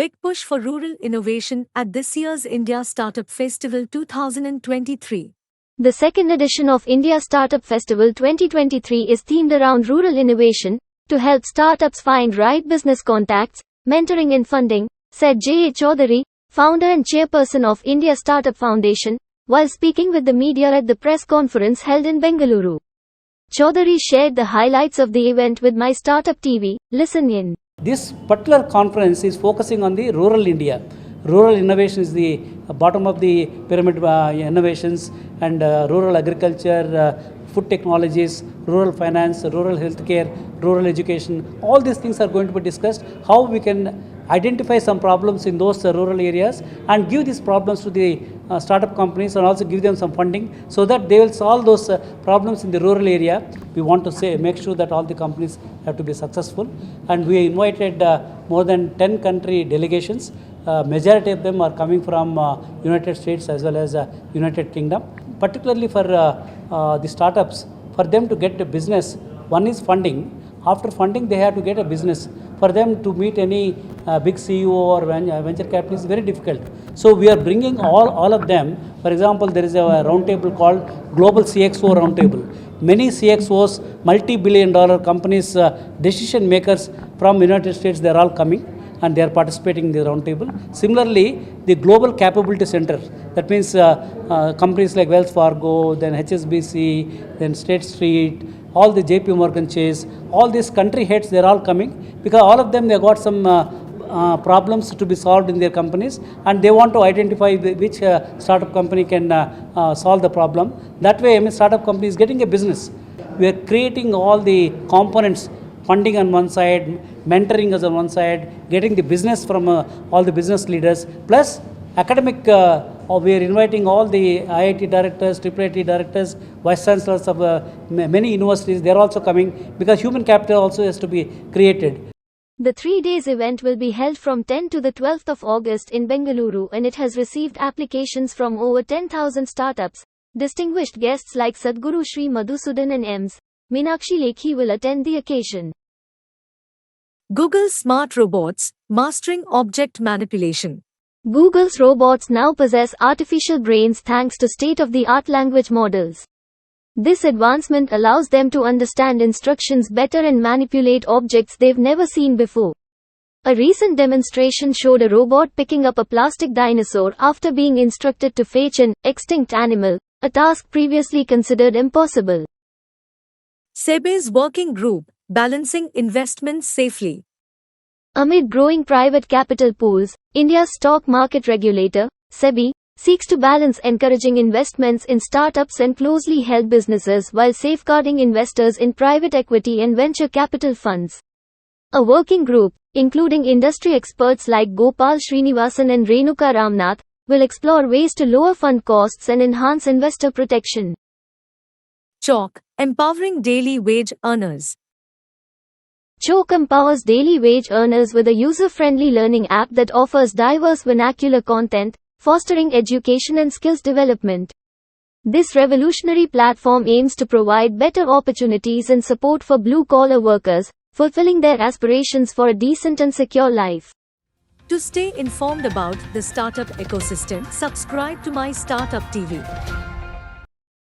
Big push for rural innovation at this year's India Startup Festival 2023. The second edition of India Startup Festival 2023 is themed around rural innovation to help startups find right business contacts, mentoring and funding, said J A Chowdary, founder and chairperson of India Startup Foundation, while speaking with the media at the press conference held in Bengaluru. Chowdary shared the highlights of the event with MyStartupTV. Listen in. This particular conference is focusing on the rural India. Rural innovation is the bottom of the pyramid innovations, and rural agriculture, food technologies, rural finance, rural healthcare, rural education. All these things are going to be discussed. How we can identify some problems in those rural areas and give these problems to the startup companies, and also give them some funding so that they will solve those problems in the rural area. We want to make sure that all the companies have to be successful, and we invited more than 10 country delegations. Majority of them are coming from United States as well as United Kingdom. Particularly for the startups, for them to get a business, one is funding. After funding, they have to get a business. For them to meet any big CEO or venture capital is very difficult. So we are bringing all of them. For example, there is a roundtable called Global CXO Roundtable. Many CXOs, multi-billion-dollar companies, decision makers from United States, they are all coming and they are participating in the roundtable. Similarly, the Global Capability Center, that means companies like Wells Fargo, then HSBC, then State Street, all the JP Morgan Chase, all these country heads, they are all coming because all of them, they got some problems to be solved in their companies, and they want to identify which startup company can solve the problem. That way, startup company is getting a business. We are creating all the components, funding on one side, mentoring us on one side, getting the business from all the business leaders, plus academic. We are inviting all the IIT directors, IIIT directors, vice chancellors of many universities. They are also coming because human capital also has to be created. The 3 days event will be held from 10 to the 12th of August in Bengaluru, and it has received applications from over 10,000 startups. Distinguished guests like Sadhguru Sri Madhusudan and Ms. Meenakshi Lekhi will attend the occasion. Google's smart robots, mastering object manipulation. Google's robots now possess artificial brains thanks to state-of-the-art language models. This advancement allows them to understand instructions better and manipulate objects they've never seen before. A recent demonstration showed a robot picking up a plastic dinosaur after being instructed to fetch an extinct animal, a task previously considered impossible. Sebi's working group, balancing investments safely. Amid growing private capital pools, India's stock market regulator, Sebi, seeks to balance encouraging investments in startups and closely held businesses while safeguarding investors in private equity and venture capital funds. A working group, including industry experts like Gopal, Srinivasan and Renuka Ramnath, will explore ways to lower fund costs and enhance investor protection. CHAUWK, empowering daily wage earners. CHAUWK empowers daily wage earners with a user-friendly learning app that offers diverse vernacular content, fostering education and skills development. This revolutionary platform aims to provide better opportunities and support for blue-collar workers, fulfilling their aspirations for a decent and secure life. To stay informed about the startup ecosystem, subscribe to My Startup TV.